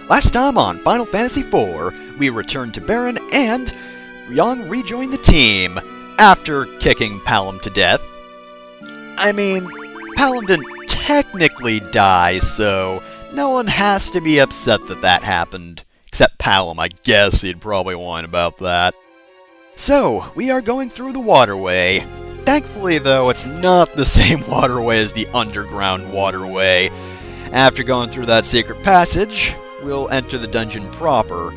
Last time on Final Fantasy IV, we returned to Baron and Young rejoined the team after kicking Palom to death. I mean, Palom didn't technically die, so no one has to be upset that that happened. Except Palom, I guess he'd probably whine about that. So, we are going through the Waterway. Thankfully, though, it's not the same waterway as the underground Waterway. After going through that secret passage, we'll enter the dungeon proper.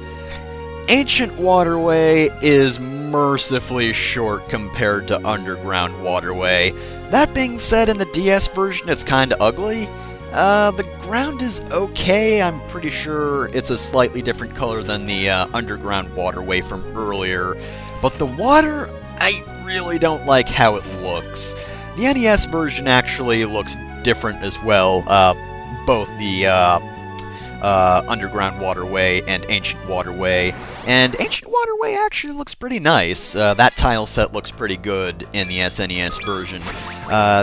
Ancient Waterway is mercifully short compared to Underground Waterway. That being said, in the DS version, it's kinda ugly. The ground is okay. I'm pretty sure it's a slightly different color than the Underground Waterway from earlier. But the water, I really don't like how it looks. The NES version actually looks different as well. Both the Underground Waterway and Ancient Waterway. And Ancient Waterway actually looks pretty nice. That tile set looks pretty good in the SNES version.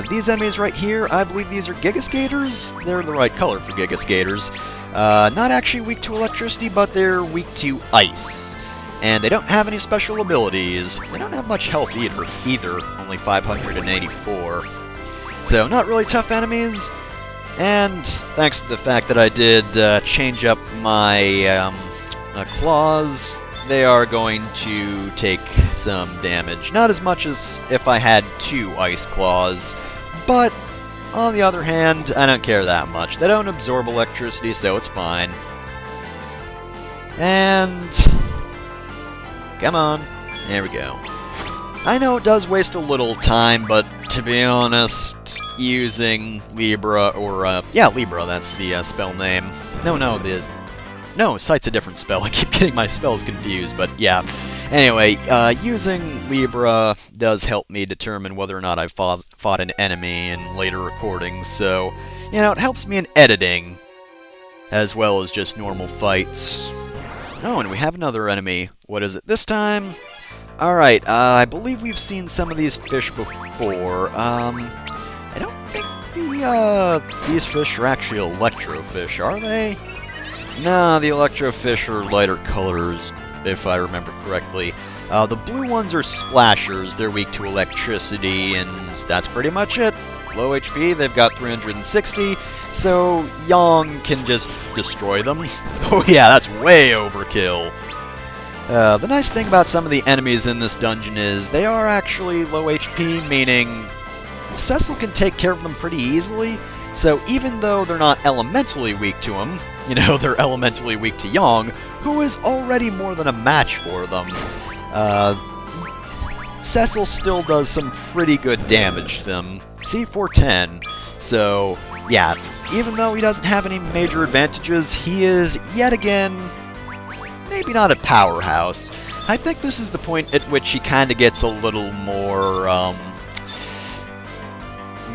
These enemies right here, I believe these are Gigaskaters. They're the right color for Gigaskaters. Not actually weak to electricity, but they're weak to ice. And they don't have any special abilities. They don't have much health either, only 584. So not really tough enemies. And thanks to the fact that I did change up my claws, they are going to take some damage. Not as much as if I had 2 ice claws, but on the other hand, I don't care that much. They don't absorb electricity, so it's fine. And come on, there we go. I know it does waste a little time, but to be honest, using Libra, or, yeah, Libra, that's the spell name. No, Sight's a different spell. I keep getting my spells confused, but yeah. Anyway, using Libra does help me determine whether or not I've fought an enemy in later recordings, so, you know, it helps me in editing, as well as just normal fights. Oh, and we have another enemy. What is it this time? Alright, I believe we've seen some of these fish before. I don't think these fish are actually electrofish, are they? No, the electrofish are lighter colors, if I remember correctly. The blue ones are splashers. They're weak to electricity, and that's pretty much it. Low HP, they've got 360, so Yang can just destroy them. Oh yeah, that's way overkill. The nice thing about some of the enemies in this dungeon is they are actually low HP, meaning Cecil can take care of them pretty easily, so even though they're not elementally weak to him, you know, they're elementally weak to Yang, who is already more than a match for them, Cecil still does some pretty good damage to them. C410, so yeah, even though he doesn't have any major advantages, he is, yet again, maybe not a powerhouse. I think this is the point at which he kind of gets a little more,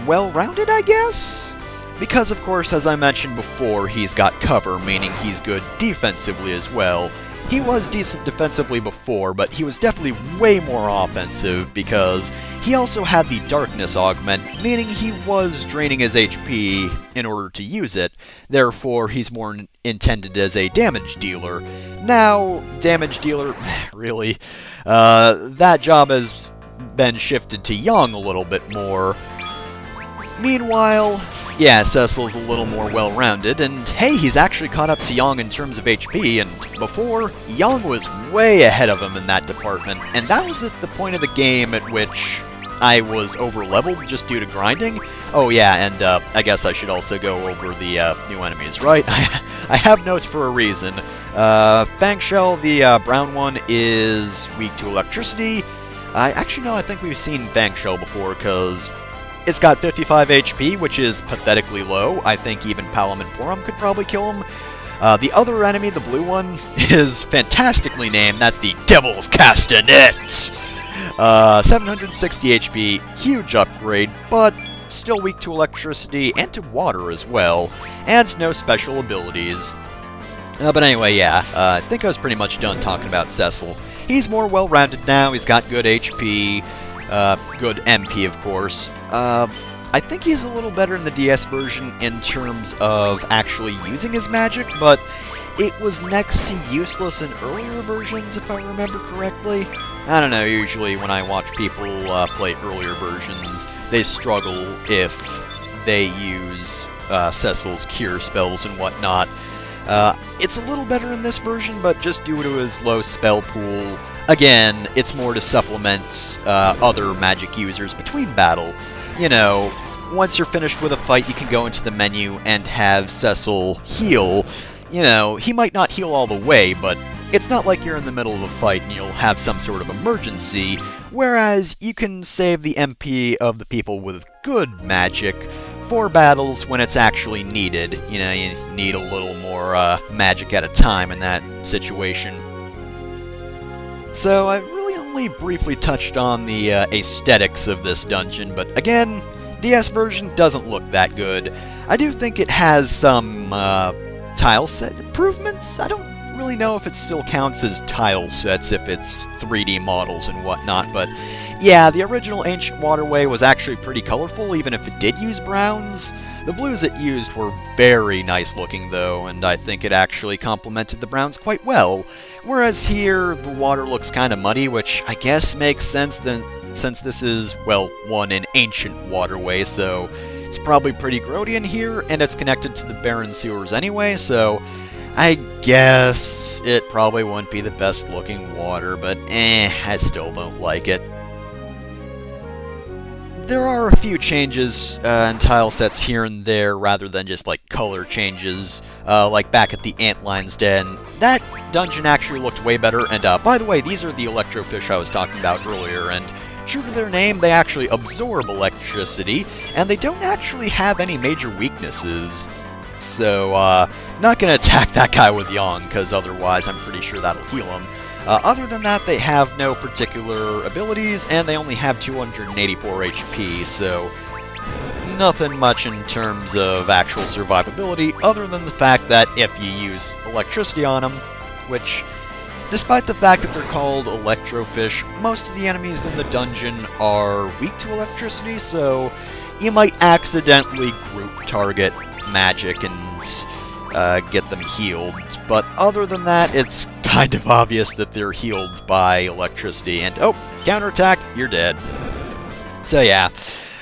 well-rounded, I guess? Because, of course, as I mentioned before, he's got cover, meaning he's good defensively as well. He was decent defensively before, but he was definitely way more offensive because he also had the Darkness Augment, meaning he was draining his HP in order to use it. Therefore, he's more intended as a damage dealer. Now, damage dealer, really, that job has been shifted to Yang a little bit more. Meanwhile, yeah, Cecil's a little more well-rounded, and hey, he's actually caught up to Yang in terms of HP, and before, Yang was way ahead of him in that department, and that was at the point of the game at which I was over-leveled just due to grinding. Oh yeah, and I guess I should also go over the new enemies, right? I have notes for a reason. Fangshell, the brown one, is weak to electricity. Actually, no, I think we've seen Fangshell before, because it's got 55 HP, which is pathetically low. I think even Palom and Porom could probably kill him. The other enemy, the blue one, is fantastically named. That's the Devil's Castanet! 760 HP, huge upgrade, but still weak to electricity and to water as well, and no special abilities. But anyway, yeah, I think I was pretty much done talking about Cecil. He's more well-rounded now, he's got good HP, good MP, of course. I think he's a little better in the DS version in terms of actually using his magic, but It was next to useless in earlier versions, if I remember correctly. I don't know, usually when I watch people play earlier versions, they struggle if they use Cecil's cure spells and whatnot. It's a little better in this version, but just due to his low spell pool, again, it's more to supplement other magic users between battle. You know, once you're finished with a fight, you can go into the menu and have Cecil heal. You know, he might not heal all the way, but it's not like you're in the middle of a fight and you'll have some sort of emergency, whereas you can save the MP of the people with good magic for battles when it's actually needed. You know, you need a little more magic at a time in that situation. So I really only briefly touched on the aesthetics of this dungeon, but again, DS version doesn't look that good. I do think it has some tile set improvements. I don't really know if it still counts as tile sets if it's 3D models and whatnot, but yeah, the original Ancient Waterway was actually pretty colorful, even if it did use browns. The blues it used were very nice looking though, and I think it actually complemented the browns quite well. Whereas here, the water looks kind of muddy, which I guess makes sense since this is, well, an ancient waterway, so it's probably pretty grody in here, and it's connected to the barren sewers anyway, so I guess it probably wouldn't be the best looking water, but I still don't like it. There are a few changes in tile sets here and there, rather than just like color changes, like back at the Antlion's Den. That dungeon actually looked way better, and by the way, these are the electrofish I was talking about earlier, and true to their name, they actually absorb electricity, and they don't actually have any major weaknesses. So, not gonna attack that guy with Yang, because otherwise I'm pretty sure that'll heal him. Other than that, they have no particular abilities, and they only have 284 HP, so nothing much in terms of actual survivability, other than the fact that if you use electricity on them, which, despite the fact that they're called electrofish, most of the enemies in the dungeon are weak to electricity, so you might accidentally group target magic and get them healed. But other than that, it's kind of obvious that they're healed by electricity. And, oh, counterattack, you're dead. So yeah,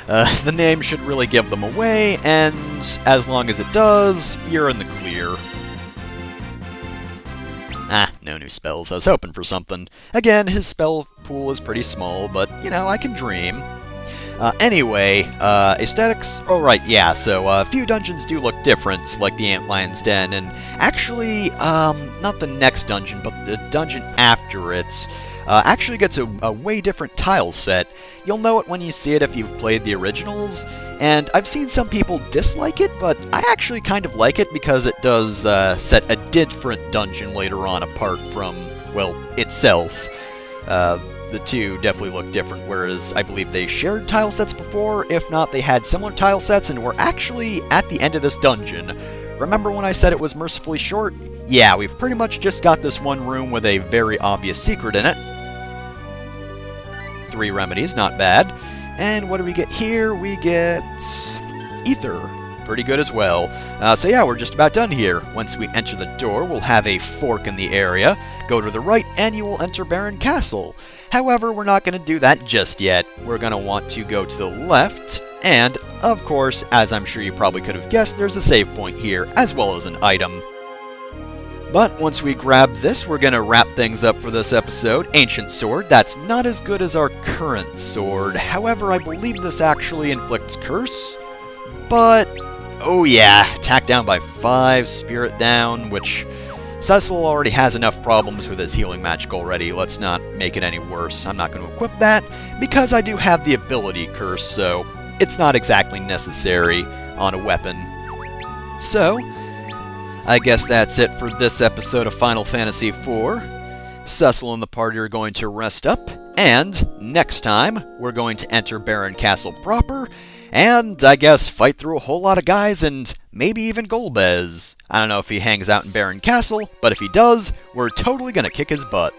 the name should really give them away, and as long as it does, you're in the clear. No new spells. I was hoping for something. Again, his spell pool is pretty small, but, you know, I can dream. Anyway, aesthetics? Oh, right, yeah, so a few dungeons do look different, like the Antlion's Den, and actually, not the next dungeon, but the dungeon after it, actually gets a way different tile set. You'll know it when you see it if you've played the originals, and I've seen some people dislike it, but I actually kind of like it because it does set a different dungeon later on apart from, well, itself. The two definitely look different, whereas I believe they shared tile sets before. If not, they had similar tile sets and were actually at the end of this dungeon. Remember when I said it was mercifully short? Yeah, we've pretty much just got this one room with a very obvious secret in it. 3 remedies, not bad. And what do we get here? We get ether. Pretty good as well. So yeah, we're just about done here. Once we enter the door, we'll have a fork in the area. Go to the right and you will enter Barren Castle. However, we're not going to do that just yet. We're going to want to go to the left, and, of course, as I'm sure you probably could have guessed, there's a save point here, as well as an item. But once we grab this, we're going to wrap things up for this episode. Ancient Sword, that's not as good as our current sword. However, I believe this actually inflicts curse. But, oh yeah, attack down by 5, spirit down, which Cecil already has enough problems with his healing magic already. Let's not make it any worse. I'm not going to equip that, because I do have the ability curse, so it's not exactly necessary on a weapon. So, I guess that's it for this episode of Final Fantasy IV. Cecil and the party are going to rest up, and next time, we're going to enter Barren Castle proper, and, I guess, fight through a whole lot of guys, and maybe even Golbez. I don't know if he hangs out in Barren Castle, but if he does, we're totally gonna kick his butt.